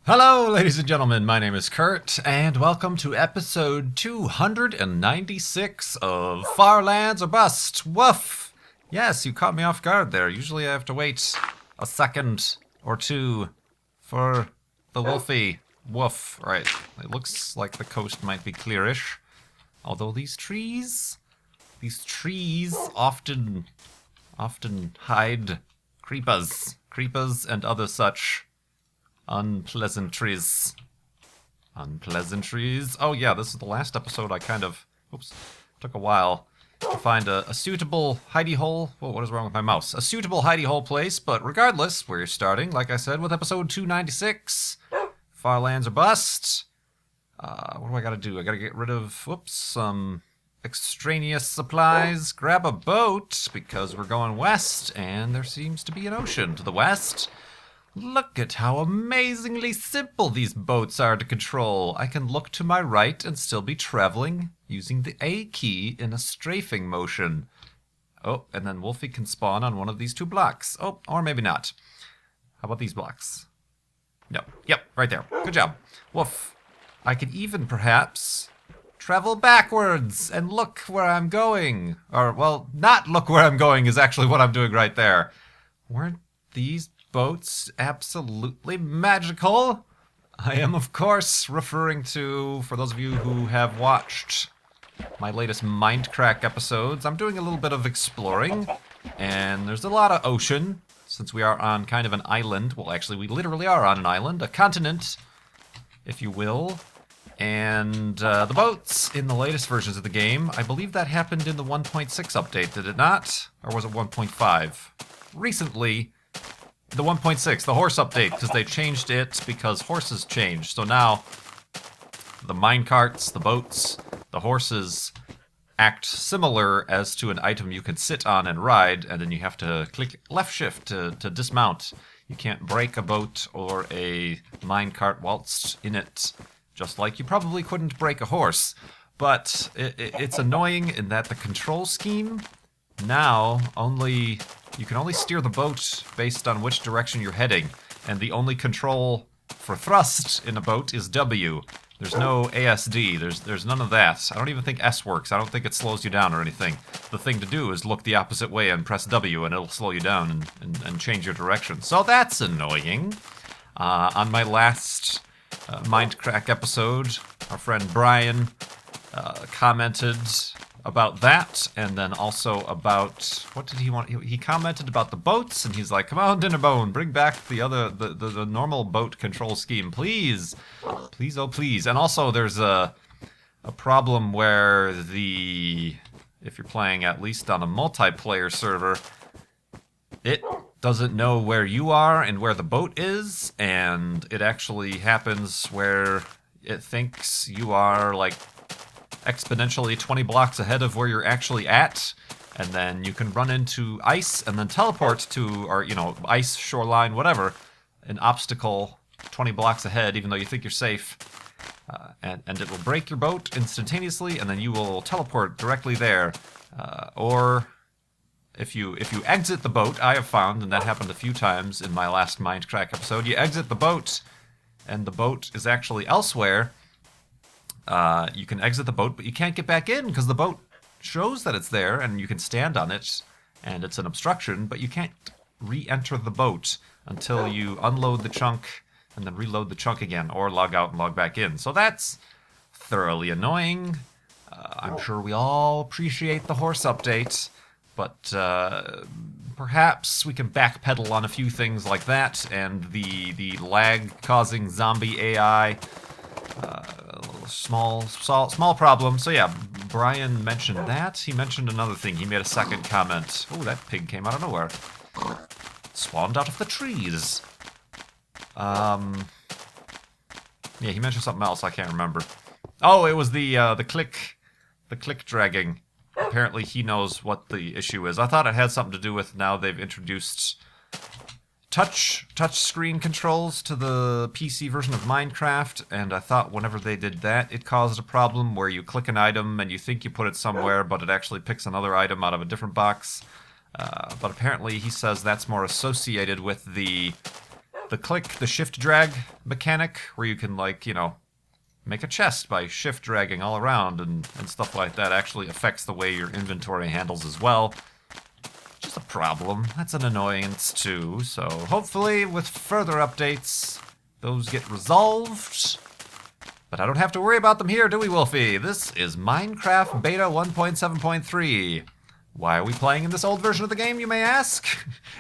Hello, ladies and gentlemen. My name is Kurt, and welcome to episode 296 of Far Lands or Bust. Woof! Yes, you caught me off guard there. Usually I have to wait a second or two for the wolfie. Woof. Right. It looks like the coast might be clearish. Although these trees often hide creepers and other such unpleasantries. Oh yeah, this is the last episode I kind of... Oops. Took a while to find a suitable hidey hole... Whoa, what is wrong with my mouse? A suitable hidey hole place, but regardless, we're starting, like I said, with episode 296. Far Lands or Bust. What do I gotta do? I gotta get rid of, some extraneous supplies. Grab a boat, because we're going west, and there seems to be an ocean to the west. Look at how amazingly simple these boats are to control. I can look to my right and still be traveling using the A key in a strafing motion. Oh, and then Wolfie can spawn on one of these two blocks. Oh, or maybe not. How about these blocks? No. Yep, right there. Good job. Woof. I could even perhaps travel backwards and look where I'm going. Or, well, not look where I'm going is actually what I'm doing right there. Weren't these boats absolutely magical? I am, of course, referring to, for those of you who have watched my latest Mindcrack episodes, I'm doing a little bit of exploring, and there's a lot of ocean, since we are on kind of an island. Well, actually, we literally are on an island, a continent, if you will. And the boats in the latest versions of the game, I believe that happened in the 1.6 update, did it not? Or was it 1.5? Recently, the 1.6, the horse update, because they changed it because horses changed. So now, the minecarts, the boats, the horses act similar as to an item you can sit on and ride, and then you have to click left shift to dismount. You can't break a boat or a minecart whilst in it, just like you probably couldn't break a horse. But it's annoying in that the control scheme now you can only steer the boat based on which direction you're heading, and the only control for thrust in a boat is W. There's no ASD, there's none of that. I don't even think S works. I don't think it slows you down or anything. The thing to do is look the opposite way and press W, and it'll slow you down and change your direction. So that's annoying. On my last Mindcrack episode, our friend Brian commented about that, and then also about, what did he want? He commented about the boats, and he's like, come on, Dinnerbone, bring back the normal boat control scheme, please. Please, oh please. And also there's a problem where if you're playing at least on a multiplayer server, it doesn't know where you are and where the boat is, and it actually happens where it thinks you are like exponentially 20 blocks ahead of where you're actually at, and then you can run into ice and then teleport to, or ice, shoreline, whatever, an obstacle 20 blocks ahead, even though you think you're safe, and it will break your boat instantaneously, and then you will teleport directly there. Or if you exit the boat, I have found, and that happened a few times in my last Mindcrack episode, you exit the boat and the boat is actually elsewhere. You can exit the boat, but you can't get back in because the boat shows that it's there and you can stand on it and it's an obstruction, but you can't re-enter the boat until you unload the chunk and then reload the chunk again, or log out and log back in. So that's thoroughly annoying. I'm sure we all appreciate the horse update, but perhaps we can backpedal on a few things like that, and the lag-causing zombie AI... small problem. So yeah, Brian mentioned that. He mentioned another thing. He made a second comment. Oh, that pig came out of nowhere. Spawned out of the trees. Yeah, he mentioned something else. I can't remember. Oh, it was the click dragging. Apparently he knows what the issue is. I thought it had something to do with now they've introduced touch screen controls to the PC version of Minecraft, and I thought whenever they did that, it caused a problem where you click an item and you think you put it somewhere, but it actually picks another item out of a different box. But apparently he says that's more associated with the the shift drag mechanic where you can, like, you know, make a chest by shift dragging all around and stuff like that actually affects the way your inventory handles as well. Just a problem. That's an annoyance too. So hopefully with further updates, those get resolved. But I don't have to worry about them here, do we, Wolfie? This is Minecraft Beta 1.7.3. Why are we playing in this old version of the game, you may ask?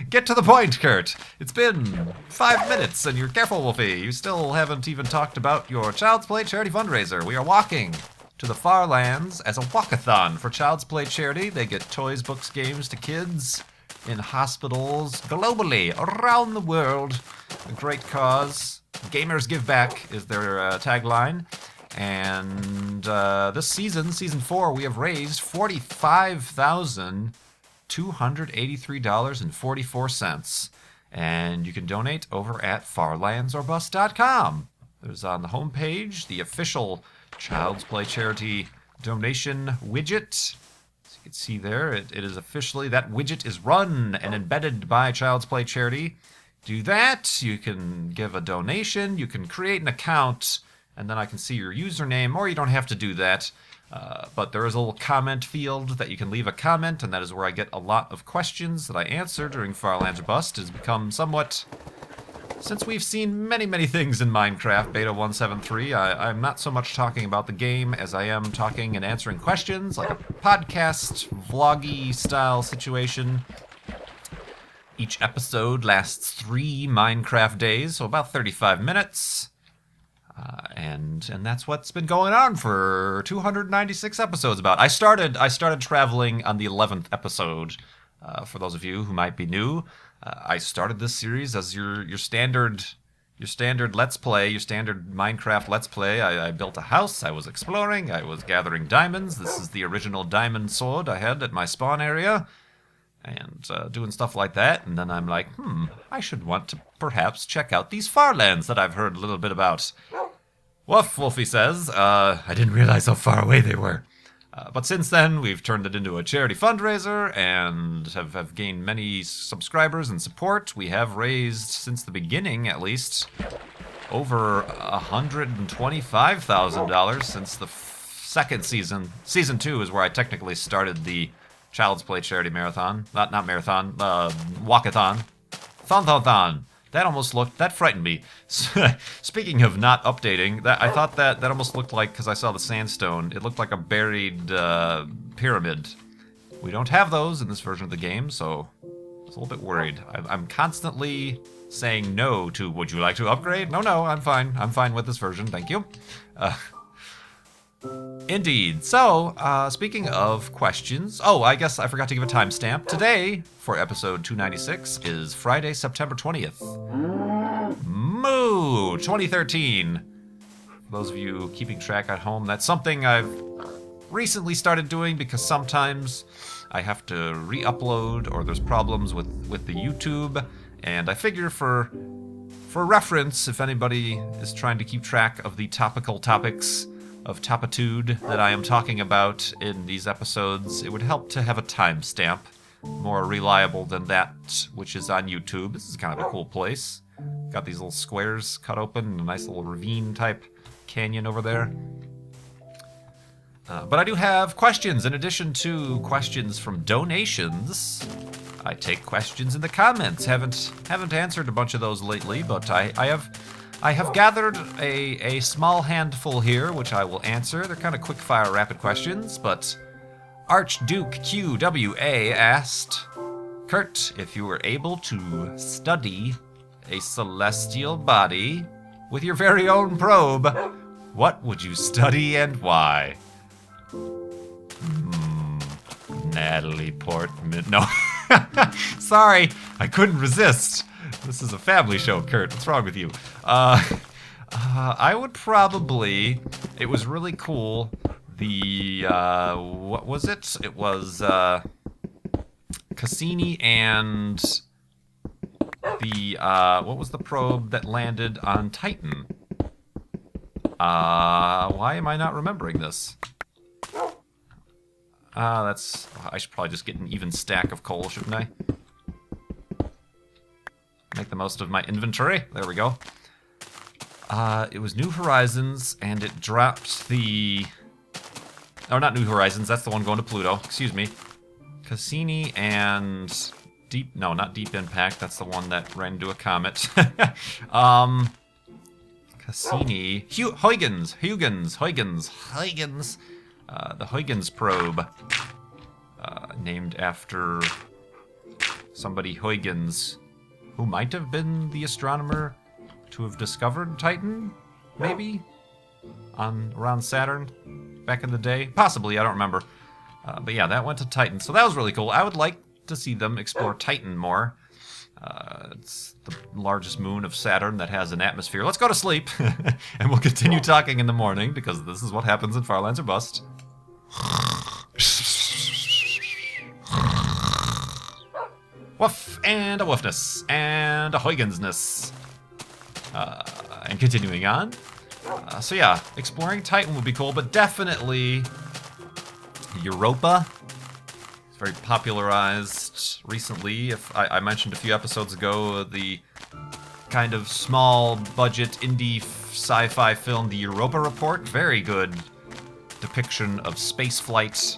Get to the point, Kurt. It's been 5 minutes, and you're careful, Wolfie. You still haven't even talked about your Child's Play charity fundraiser. We are walking to the far lands as a walk-a-thon for Child's Play charity. They get toys, books, games to kids in hospitals globally, around the world. A great cause. Gamers give back is their tagline. And this season, Season 4, we have raised $45,283.44. And you can donate over at farlandsorbust.com. There's on the homepage the official Child's Play charity donation widget. As you can see there, it is officially, that widget is run and embedded by Child's Play charity. Do that, you can give a donation, you can create an account, and then I can see your username, or you don't have to do that. But there is a little comment field that you can leave a comment, and that is where I get a lot of questions that I answer during Farlands or Bust. It has become somewhat... Since we've seen many, many things in Minecraft Beta 1.7.3, I'm not so much talking about the game as I am talking and answering questions, like a podcast, vloggy style situation. Each episode lasts 3 Minecraft days, so about 35 minutes. And that's what's been going on for 296 episodes about. I started traveling on the 11th episode. For those of you who might be new, I started this series as your standard Let's Play, your standard Minecraft Let's Play. I built a house, I was exploring, I was gathering diamonds. This is the original diamond sword I had at my spawn area. And doing stuff like that, and then I'm like, I should want to perhaps check out these far lands that I've heard a little bit about. Woof, Wolfie says, I didn't realize how far away they were. But since then, we've turned it into a charity fundraiser, and have gained many subscribers and support. We have raised, since the beginning at least, over $125,000 since the second season. Season 2 is where I technically started the Child's Play charity marathon. Not marathon, walk-a-thon. Thon-thon-thon. That frightened me. Speaking of not updating, I thought that almost looked like, because I saw the sandstone, it looked like a buried pyramid. We don't have those in this version of the game, so I was a little bit worried. I'm constantly saying no to, would you like to upgrade? No, I'm fine. I'm fine with this version, thank you. Indeed. So, speaking of questions... Oh, I guess I forgot to give a timestamp. Today, for episode 296, is Friday, September 20th. Moo! 2013. For those of you keeping track at home, that's something I've recently started doing because sometimes I have to re-upload or there's problems with the YouTube. And I figure for reference, if anybody is trying to keep track of the topical topics of topitude that I am talking about in these episodes, it would help to have a timestamp, more reliable than that which is on YouTube. This is kind of a cool place. Got these little squares cut open, and a nice little ravine-type canyon over there. But I do have questions. In addition to questions from donations, I take questions in the comments. Haven't answered a bunch of those lately, but I have gathered a small handful here, which I will answer. They're kind of quick-fire, rapid questions, but Archduke QWA asked, Kurt, if you were able to study a celestial body with your very own probe, what would you study and why? Natalie Portman. No. Sorry, I couldn't resist. This is a family show, Kurt. What's wrong with you? I would probably... It was really cool. The, what was it? It was, Cassini and the, what was the probe that landed on Titan? Why am I not remembering this? I should probably just get an even stack of coal, shouldn't I? make the most of my inventory. There we go. It was New Horizons, and it dropped the... Oh, not New Horizons. That's the one going to Pluto. Excuse me. Cassini and Deep... No, not Deep Impact. That's the one that ran into a comet. Cassini... Huygens. The Huygens probe. Named after somebody Huygens, who might have been the astronomer to have discovered Titan, maybe? Around Saturn back in the day? Possibly, I don't remember. But yeah, that went to Titan, so that was really cool. I would like to see them explore Titan more. It's the largest moon of Saturn that has an atmosphere. Let's go to sleep, and we'll continue talking in the morning, because this is what happens in Farlands or Bust. Woof, and a woofness, and a Huygensness. And continuing on. So yeah, exploring Titan would be cool, but definitely Europa. It's very popularized recently. If I mentioned a few episodes ago the kind of small budget indie sci-fi film, The Europa Report. Very good depiction of space flight.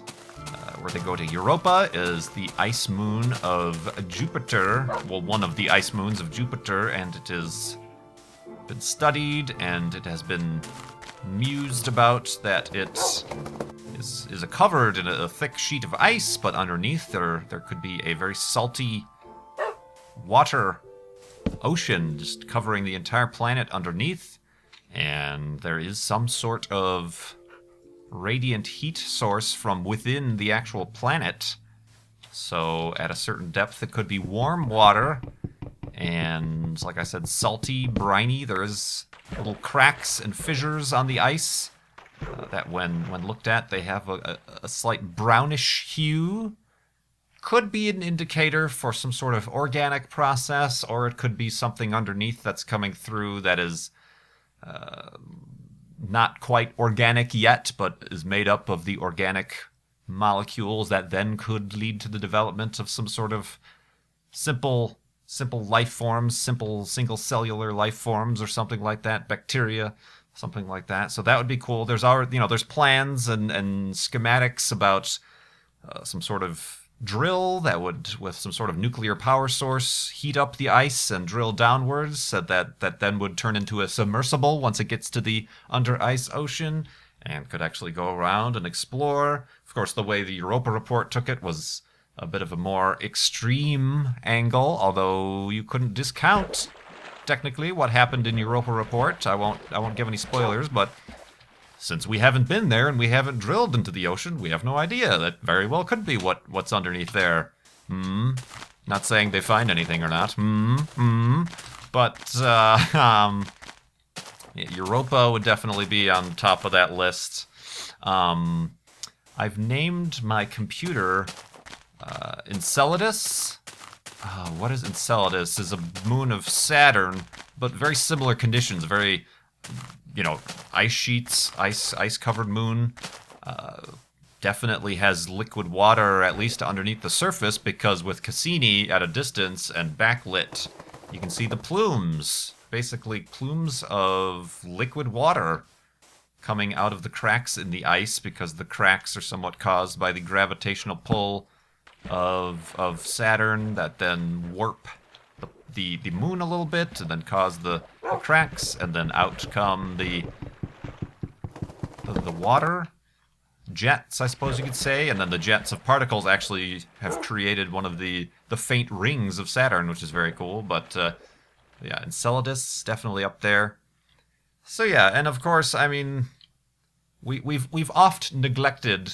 Where they go to Europa is the ice moon of Jupiter. Well, one of the ice moons of Jupiter, and it has been studied, and it has been mused about that it is covered in a thick sheet of ice, but underneath there could be a very salty water ocean just covering the entire planet underneath, and there is some sort of radiant heat source from within the actual planet. So at a certain depth it could be warm water, and like I said, salty, briny. There's little cracks and fissures on the ice that when looked at, they have a slight brownish hue. Could be an indicator for some sort of organic process, or it could be something underneath that's coming through that is not quite organic yet, but is made up of the organic molecules that then could lead to the development of some sort of simple life forms, simple single cellular life forms or something like that, bacteria, something like that. So that would be cool. There's already, there's plans and schematics about some sort of drill that would, with some sort of nuclear power source, heat up the ice and drill downwards, so that then would turn into a submersible once it gets to the under ice ocean, and could actually go around and explore. Of course, the way the Europa Report took it was a bit of a more extreme angle, although you couldn't discount technically what happened in Europa Report. I won't give any spoilers, but since we haven't been there and we haven't drilled into the ocean, we have no idea. That very well could be what's underneath there. Not saying they find anything or not. But Europa would definitely be on top of that list. I've named my computer Enceladus. What is Enceladus? Is a moon of Saturn, but very similar conditions. Very, ice sheets, ice-covered moon. Definitely has liquid water, at least underneath the surface, because with Cassini at a distance and backlit, you can see the plumes. Basically, plumes of liquid water coming out of the cracks in the ice, because the cracks are somewhat caused by the gravitational pull of Saturn that then warp the moon a little bit and then cause the cracks, and then out come the water jets, I suppose you could say, and then the jets of particles actually have created one of the faint rings of Saturn, which is very cool. But yeah, Enceladus definitely up there. So yeah, and of course, I mean, we've oft neglected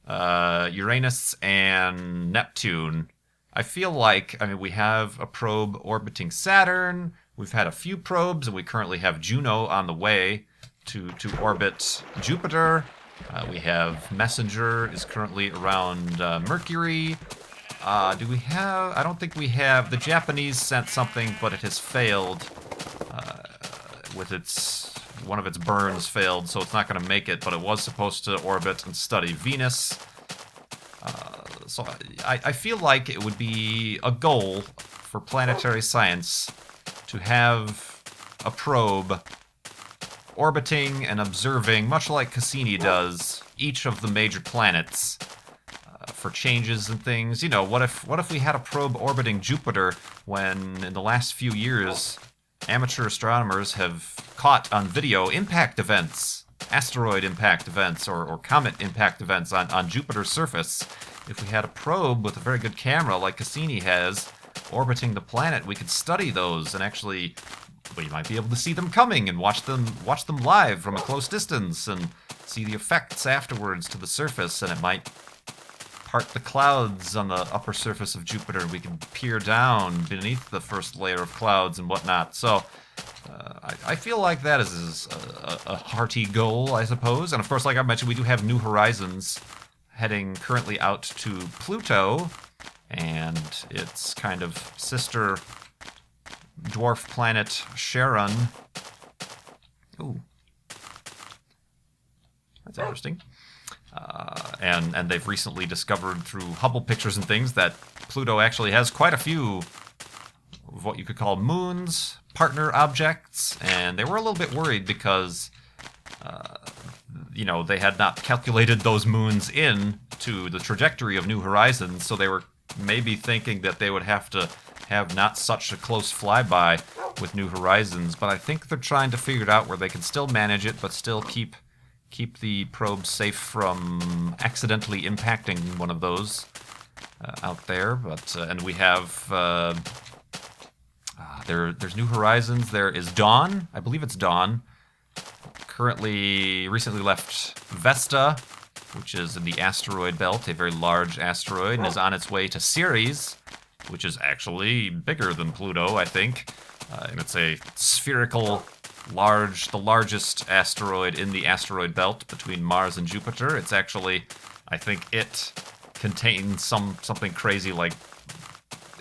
Uranus and Neptune. I feel like, we have a probe orbiting Saturn, we've had a few probes, and we currently have Juno on the way to orbit Jupiter. We have Messenger is currently around Mercury. Do we have... I don't think we have... The Japanese sent something, but it has failed. With one of its burns failed, so it's not going to make it, but it was supposed to orbit and study Venus. So I feel like it would be a goal for planetary science to have a probe orbiting and observing, much like Cassini does, each of the major planets for changes and things. You know, what if we had a probe orbiting Jupiter when, in the last few years, amateur astronomers have caught on video impact events, asteroid impact events, or comet impact events on Jupiter's surface. If we had a probe with a very good camera like Cassini has orbiting the planet, we could study those and actually we might be able to see them coming and watch them live from a close distance and see the effects afterwards to the surface, and it might part the clouds on the upper surface of Jupiter. We can peer down beneath the first layer of clouds and whatnot. So I feel like that is a hearty goal, I suppose. And of course, like I mentioned, we do have New Horizons heading currently out to Pluto and its kind of sister dwarf planet Charon. Ooh, that's interesting. And they've recently discovered through Hubble pictures and things that Pluto actually has quite a few of what you could call moons, partner objects, and they were a little bit worried because you know, they had not calculated those moons in to the trajectory of New Horizons, so they were maybe thinking that they would have to have not such a close flyby with New Horizons, but I think they're trying to figure it out where they can still manage it, but still keep the probe safe from accidentally impacting one of those out there. But and we have there's New Horizons. There is Dawn. I believe it's Dawn. Recently left Vesta, which is in the asteroid belt, a very large asteroid, and is on its way to Ceres, which is actually bigger than Pluto, I think. And it's a spherical, the largest asteroid in the asteroid belt between Mars and Jupiter. It's actually, I think it contains something crazy like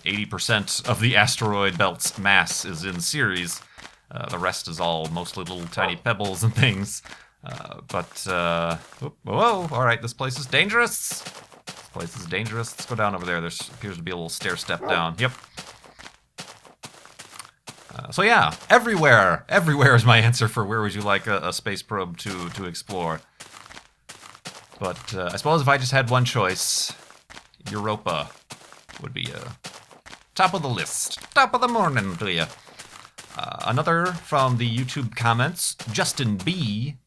80% of the asteroid belt's mass is in Ceres. The rest is all mostly little tiny pebbles and things. Whoa, all right, this place is dangerous. This place is dangerous. Let's go down over there. There appears to be a little stair step down. Yep. So yeah, everywhere is my answer for where would you like a space probe to explore. But I suppose if I just had one choice, Europa would be top of the list. Top of the morning to you. Another from the YouTube comments, Justin B.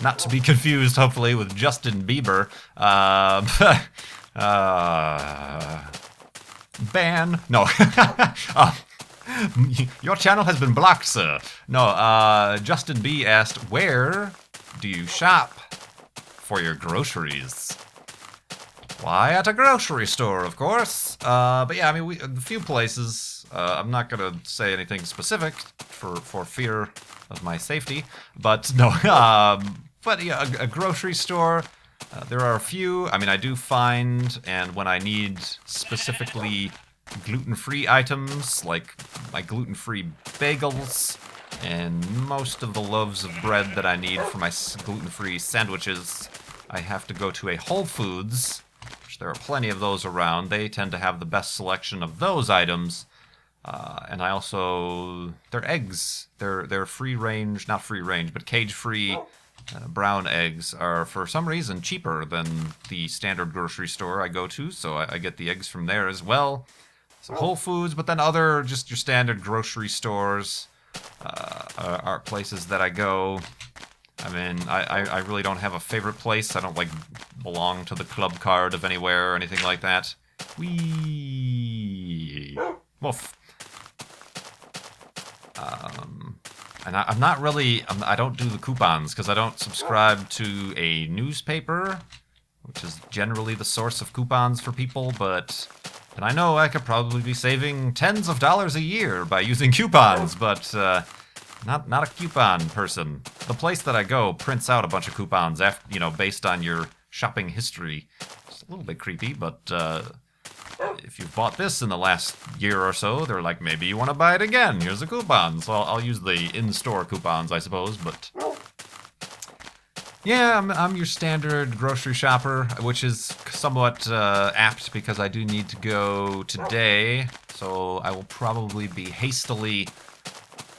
Not to be confused, hopefully, with Justin Bieber. Ban. No. Your channel has been blocked, sir. No, Justin B asked, where do you shop for your groceries? Why, at a grocery store, of course. But yeah, I mean, a few places. I'm not going to say anything specific for fear of my safety. But no, but yeah, a grocery store. There are a few. I mean, I do find, and when I need specifically gluten-free items, like my gluten-free bagels, and most of the loaves of bread that I need for my gluten-free sandwiches, I have to go to a Whole Foods, which there are plenty of those around. They tend to have the best selection of those items. And I also, their eggs, they're free range, not free range, but cage-free brown eggs are for some reason cheaper than the standard grocery store I go to, so I get the eggs from there as well. So Whole Foods, but then other, just your standard grocery stores are places that I go. I mean, I really don't have a favorite place. I don't, like, belong to the club card of anywhere or anything like that. Woof. And I'm not really, I don't do the coupons because I don't subscribe to a newspaper, which is generally the source of coupons for people, but and I know I could probably be saving tens of dollars a year by using coupons, but not a coupon person. The place that I go prints out a bunch of coupons, based on your shopping history. It's a little bit creepy, but if you've bought this in the last year or so, they're like, maybe you want to buy it again. Here's a coupon. So I'll use the in-store coupons, I suppose, but yeah, I'm your standard grocery shopper, which is somewhat apt because I do need to go today. So so I will probably be hastily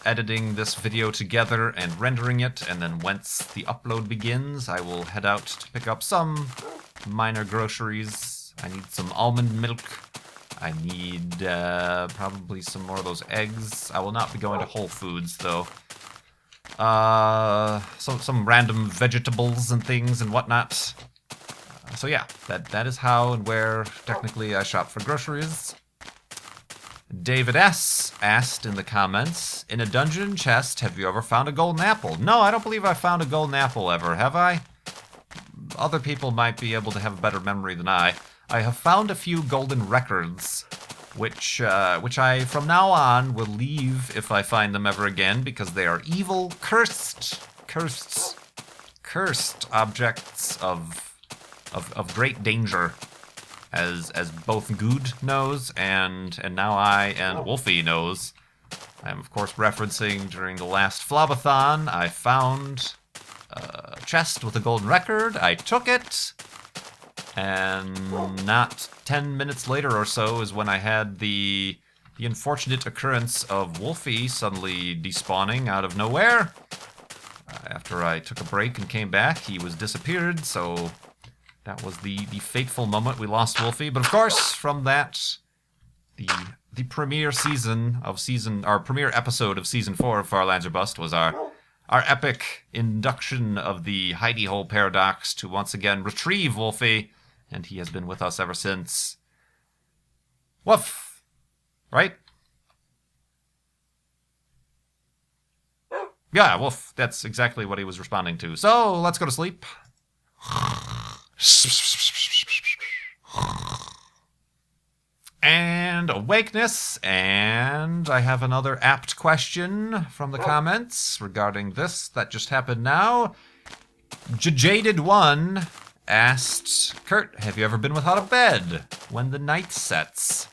editing this video together and rendering it, and then once the upload begins, I will head out to pick up some minor groceries. I need some almond milk. I need probably some more of those eggs. I will not be going to Whole Foods, though. Some random vegetables and things and whatnot. So yeah, that is how and where technically I shop for groceries. David S. asked in the comments, in a dungeon chest, have you ever found a golden apple? No, I don't believe I found a golden apple ever, have I? Other people might be able to have a better memory than I. I have found a few golden records, which I, from now on, will leave if I find them ever again, because they are evil, cursed objects of great danger, as both Good knows, and now I and Wolfie knows. I am, of course, referencing during the last walk-a-thon, I found a chest with a golden record, I took it, and not 10 minutes later or so is when I had the unfortunate occurrence of Wolfie suddenly despawning out of nowhere. After I took a break and came back, he was disappeared, so that was the fateful moment we lost Wolfie. But of course, from that, the premiere premiere episode of season 4 of Farlands or Bust was our epic induction of the hidey hole paradox to once again retrieve Wolfie, and he has been with us ever since. Woof! Right? Yeah, woof. That's exactly what he was responding to. So, let's go to sleep. And awakeness, and I have another apt question from the comments regarding this that just happened now. Jaded1 asked, Kurt, have you ever been without a bed when the night sets?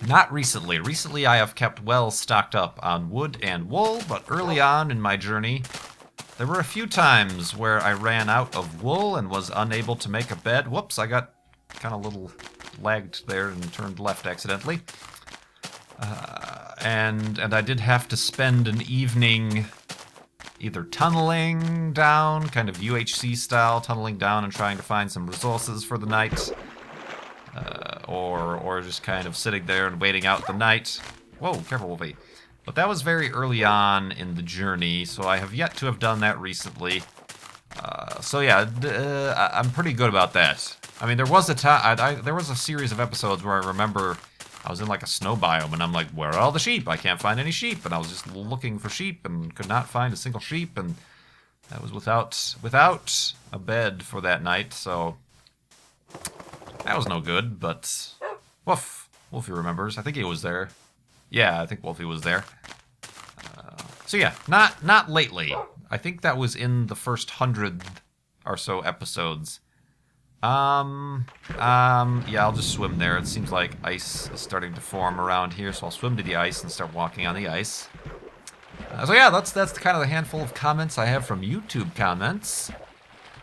Not recently. Recently I have kept well stocked up on wood and wool, but early on in my journey, there were a few times where I ran out of wool and was unable to make a bed. Whoops, I got kind of a little lagged there and turned left accidentally. And I did have to spend an evening either tunneling down, kind of UHC style, tunneling down and trying to find some resources for the night, or just kind of sitting there and waiting out the night. Whoa, careful, Wolfie. But that was very early on in the journey, so I have yet to have done that recently. So yeah, I'm pretty good about that. I mean, there was a series of episodes where I remember I was in like a snow biome, and I'm like, where are all the sheep? I can't find any sheep, and I was just looking for sheep and could not find a single sheep, and that was without a bed for that night, so that was no good. But Wolfie remembers. I think he was there. Yeah, I think Wolfie was there. So yeah, not lately. I think that was in the first 100 or so episodes. Yeah, I'll just swim there. It seems like ice is starting to form around here, so I'll swim to the ice and start walking on the ice. So yeah, that's kind of the handful of comments I have from YouTube comments.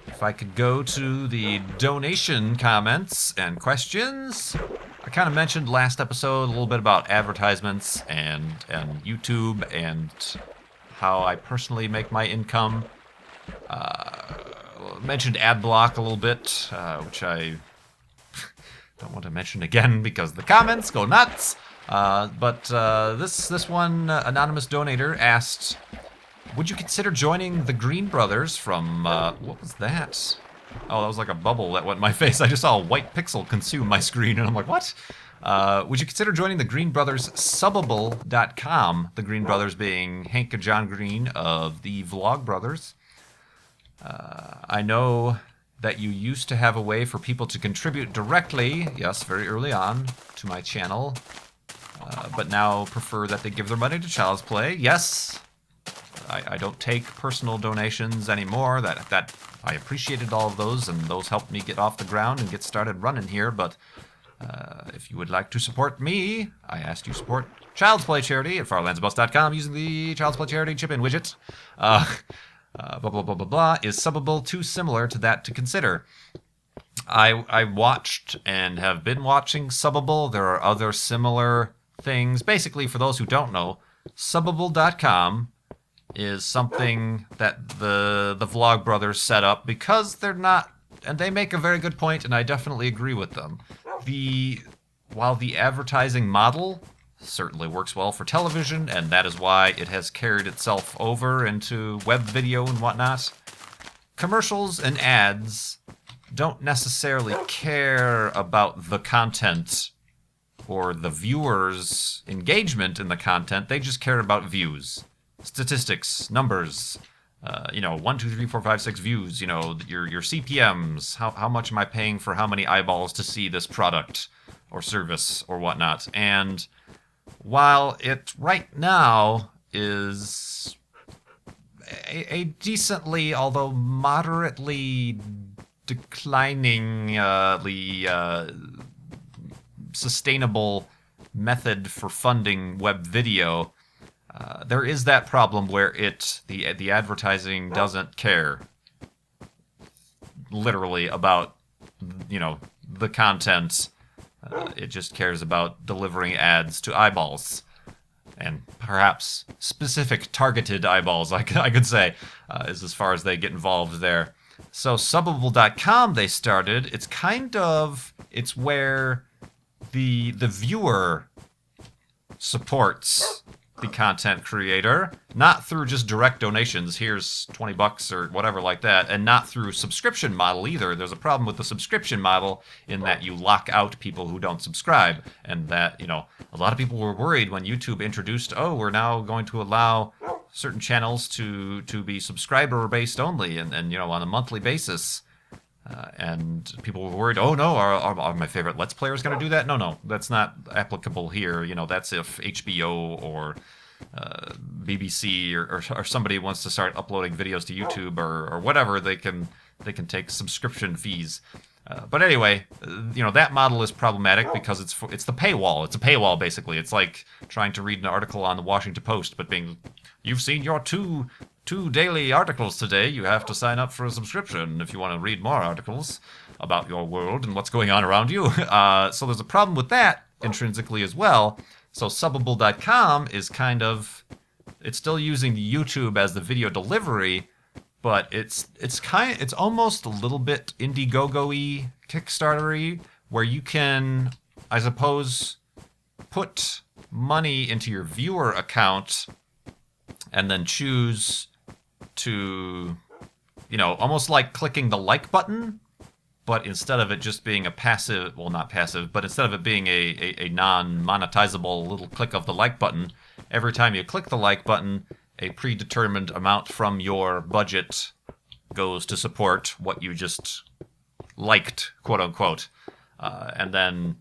If I could go to the donation comments and questions. I kind of mentioned last episode a little bit about advertisements and YouTube and how I personally make my income. Mentioned ad block a little bit, which I don't want to mention again because the comments go nuts. But this one anonymous donator asked, would you consider joining the Green Brothers from, what was that? Oh, that was like a bubble that went in my face. I just saw a white pixel consume my screen, and I'm like, what? Would you consider joining the Green Brothers Subbable.com? The Green Brothers being Hank and John Green of the Vlog Brothers. I know that you used to have a way for people to contribute directly, yes, very early on, to my channel, but now prefer that they give their money to Child's Play. Yes, I don't take personal donations anymore. That I appreciated all of those, and those helped me get off the ground and get started running here, but if you would like to support me, I ask you support Child's Play charity at farlandsbus.com using the Child's Play charity chip-in widget. Blah, blah, blah, blah, blah, blah, is Subbable too similar to that to consider? I watched and have been watching Subbable. There are other similar things. Basically, for those who don't know, Subbable.com is something that the Vlog Brothers set up because they're not, and they make a very good point, and I definitely agree with them. While the advertising model certainly works well for television, and that is why it has carried itself over into web video and whatnot, commercials and ads don't necessarily care about the content or the viewer's engagement in the content. They just care about views, statistics, numbers. 1, 2, 3, 4, 5, 6 views. Your CPMs. How much am I paying for how many eyeballs to see this product or service or whatnot? And while it right now is a decently, although moderately decliningly sustainable method for funding web video, there is that problem where the advertising doesn't care literally about the content. It just cares about delivering ads to eyeballs, and perhaps specific targeted eyeballs, I could say, is as far as they get involved there. So Subbable.com they started. It's where the viewer supports the content creator, not through just direct donations, here's $20 or whatever like that, and not through subscription model either. There's a problem with the subscription model in that you lock out people who don't subscribe, and that, a lot of people were worried when YouTube introduced, we're now going to allow certain channels to be subscriber based only and on a monthly basis. And people were worried, oh no, are my favorite Let's Players going to do that? No, that's not applicable here. That's if HBO or BBC or somebody wants to start uploading videos to YouTube or whatever, they can take subscription fees. But anyway, that model is problematic because it's the paywall. It's a paywall, basically. It's like trying to read an article on the Washington Post, but you've seen your two daily articles today. You have to sign up for a subscription if you want to read more articles about your world and what's going on around you. So there's a problem with that intrinsically as well. So Subbable.com is it's still using YouTube as the video delivery, but it's almost a little bit Indiegogo-y, Kickstarter-y, where you can, I suppose, put money into your viewer account and then choose to, almost like clicking the like button, but instead of it just being a passive, well, not passive, but instead of it being a non-monetizable little click of the like button, every time you click the like button, a predetermined amount from your budget goes to support what you just liked, quote unquote. And then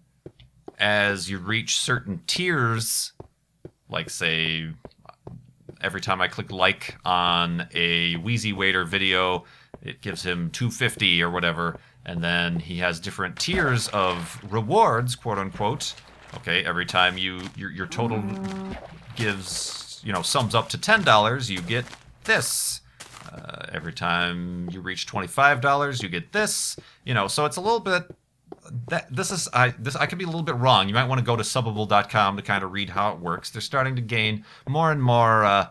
as you reach certain tiers, like say, every time I click like on a Wheezy Waiter video, it gives him $2.50 or whatever, and then he has different tiers of rewards, quote unquote. Okay, every time your total gives, sums up to $10, you get this. Every time you reach $25, you get this. So it's a little bit. I could be a little bit wrong. You might want to go to Subbable.com to kind of read how it works. They're starting to gain more and more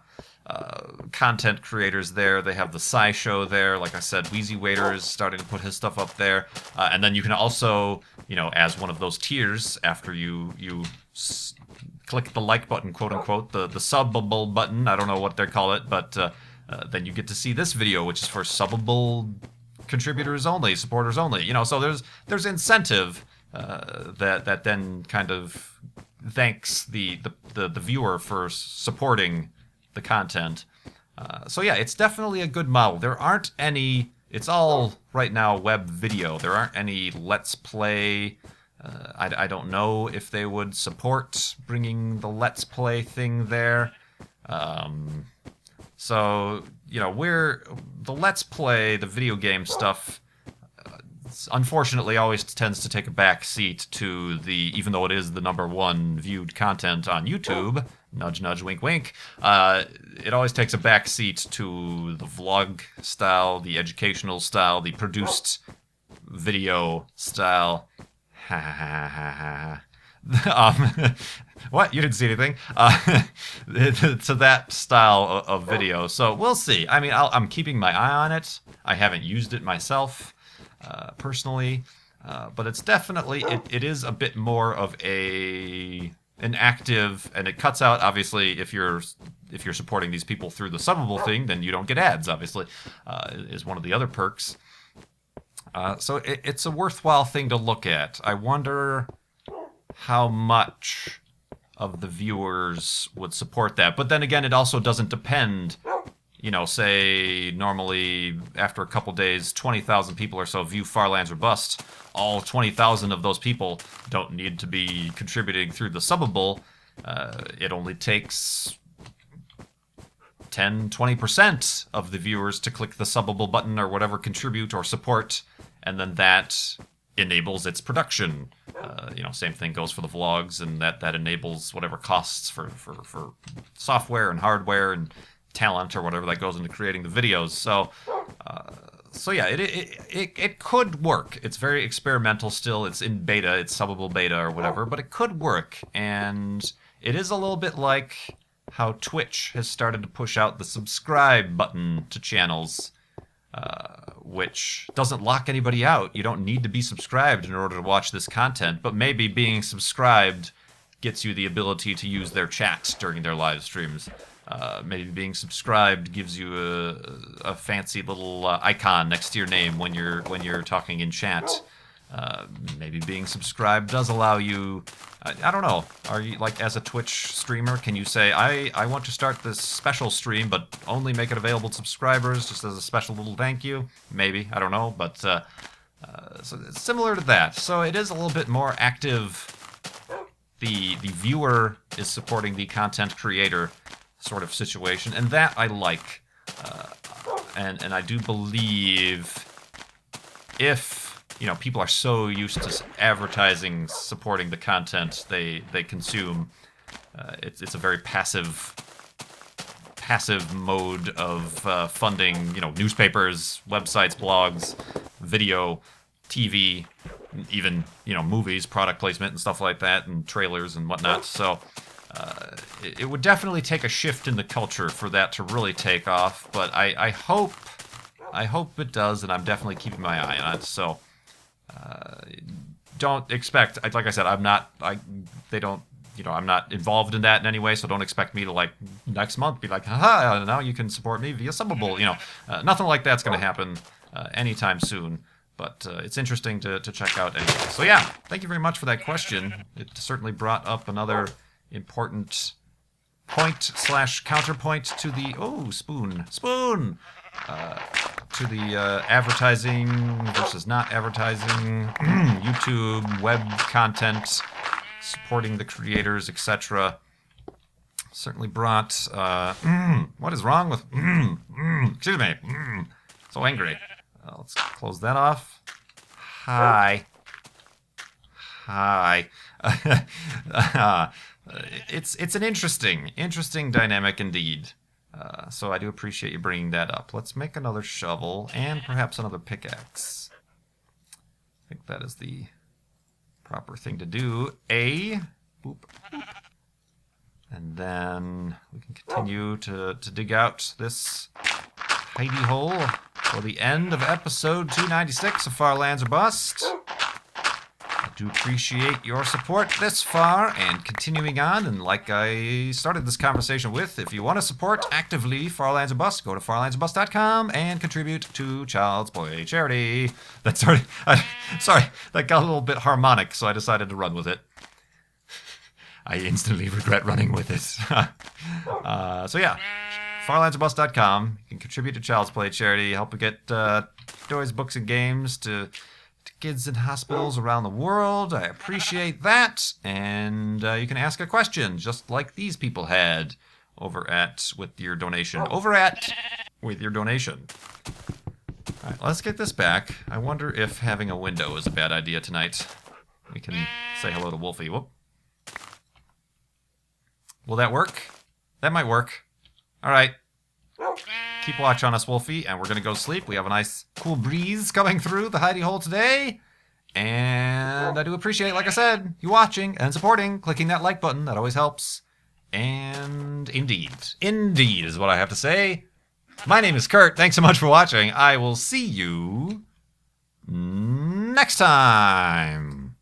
content creators there. They have the SciShow there. Like I said, Wheezy Waiter is starting to put his stuff up there. And then you can also, as one of those tiers, after you click the like button, quote unquote, the Subbable button, I don't know what they call it, but then you get to see this video, which is for Subbable contributors only, supporters only. So there's incentive that then kind of thanks the viewer for supporting the content. So yeah, it's definitely a good model. There aren't any. It's all right now web video. There aren't any Let's Play. I don't know if they would support bringing the Let's Play thing there. So, the Let's Play, the video game stuff, unfortunately always tends to take a back seat to even though it is the #1 viewed content on YouTube, nudge, nudge, wink, wink, it always takes a back seat to the vlog style, the educational style, the produced video style. Ha ha ha ha. What? You didn't see anything? To that style of video. So we'll see. I mean, I'm keeping my eye on it. I haven't used it myself, personally, but it's definitely it is a bit more of an active, and it cuts out, obviously, if you're supporting these people through the subbable thing, then you don't get ads, obviously, is one of the other perks. So it's a worthwhile thing to look at. I wonder how much of the viewers would support that. But then again, it also doesn't depend. Say normally after a couple days, 20,000 people or so view Far Lands or Bust. All 20,000 of those people don't need to be contributing through the subbable. It only takes 10-20% of the viewers to click the subbable button or whatever, contribute or support, and then that enables its production. Same thing goes for the vlogs, and that enables whatever costs for software and hardware and talent or whatever that goes into creating the videos. So yeah, it could work. It's very experimental still. It's in beta. It's subbable beta or whatever, but it could work. And it is a little bit like how Twitch has started to push out the subscribe button to channels, which doesn't lock anybody out. You don't need to be subscribed in order to watch this content, but maybe being subscribed gets you the ability to use their chat during their live streams. Maybe being subscribed gives you a fancy little icon next to your name when you're talking in chat. Maybe being subscribed does allow you. I don't know. Are you, like, as a Twitch streamer, can you say, I want to start this special stream, but only make it available to subscribers, just as a special little thank you? Maybe. I don't know. But so it's similar to that. So it is a little bit more active. The viewer is supporting the content creator sort of situation, and that I like. And I do believe if people are so used to advertising supporting the content they consume, it's a very passive mode of funding, newspapers, websites, blogs, video, TV, even movies, product placement and stuff like that, and trailers and whatnot. So it would definitely take a shift in the culture for that to really take off, but I hope it does, and I'm definitely keeping my eye on it. So don't expect, like I said, I'm not involved in that in any way, so don't expect me to, like, next month be like, haha, now you can support me via subbable. Nothing like that's going to happen anytime soon. But it's interesting to check out anyway. So yeah, thank you very much for that question. It certainly brought up another important point/counterpoint to the spoon to the advertising versus not advertising, YouTube, web content, supporting the creators, etc. Certainly brought what is wrong with excuse me, so angry. Let's close that off. Hi. It's an interesting dynamic indeed. So I do appreciate you bringing that up. Let's make another shovel and perhaps another pickaxe. I think that is the proper thing to do. Boop, boop. And then we can continue to dig out this hidey hole for the end of episode 296 of Far Lands or Bust. I do appreciate your support this far and continuing on. And like I started this conversation with, if you want to support actively Far Lands or Bust, go to farlandsorbust.com and contribute to Child's Play Charity. That's already, sorry, that got a little bit harmonic, so I decided to run with it. I instantly regret running with it. So yeah, farlandsorbust.com. You can contribute to Child's Play Charity, help get toys, books, and games to kids in hospitals around the world. I appreciate that. And you can ask a question, just like these people had with your donation. All right, let's get this back. I wonder if having a window is a bad idea tonight. We can say hello to Wolfie. Whoop. Will that work? That might work. All right. keep watch on us, Wolfie, and we're going to go sleep. We have a nice, cool breeze coming through the hidey hole today. And I do appreciate, like I said, you watching and supporting, clicking that like button. That always helps. And indeed is what I have to say. My name is Kurt. Thanks so much for watching. I will see you next time.